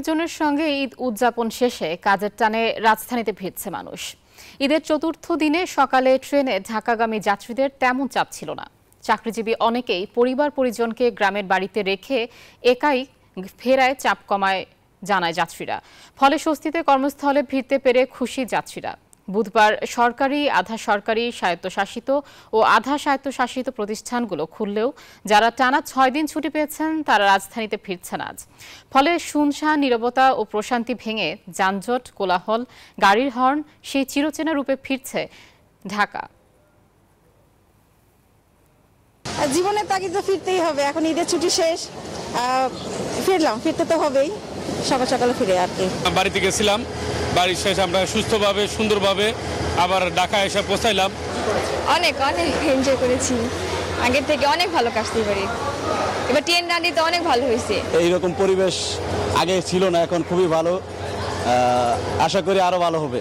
প্রিয়জনের সঙ্গে ঈদ উদযাপন শেষে কাজের টানে রাজধানীতে ভিড়ছে মানুষ। ঈদের চতুর্থ দিনে সকালে ট্রেনে ঢাকাগামী যাত্রীদের তেমন চাপ ছিল না। চাকরিজীবী অনেকেই পরিবার পরিজনকে গ্রামের বাড়িতে রেখে একাই ফেরায় চাপ কমায় জানায় যাত্রীরা। ফলে স্বস্তিতে কর্মস্থলে ফিরতে পেরে খুশি যাত্রীরা। বুধবার সরকারি, আধা সরকারি, স্বায়ত্তশাসিত ও আধা স্বায়ত্তশাসিত প্রতিষ্ঠানগুলো খুললেও যারা টানা 6 দিন ছুটি পেয়েছেন তারা রাজধানীতে ফিরছেন আজ। ফলে শুনশান নীরবতা ও প্রশান্তি ভেঙে যানজট, কোলাহল, গাড়ির হর্ন সেই চিরচেনা রূপে ফিরছে ঢাকা। জীবনের তাগিদে ফিরতেই হবে। এখন ঈদের ছুটি শেষ, ফিরতে তো হবেই। সকাল সকালে ফিরে আর কি। বাড়িতে গেছিলাম, বাড়ির শেষ আমরা সুস্থভাবে সুন্দরভাবে আবার ঢাকা এসে পৌঁছাইলাম। অনেক এনজয় করেছি, আগের থেকে অনেক ভালো কাটতে পারি। এবার ট্রেন রানিতে অনেক ভালো হয়েছে। এইরকম পরিবেশ আগে ছিল না, এখন খুবই ভালো। আশা করি আরো ভালো হবে।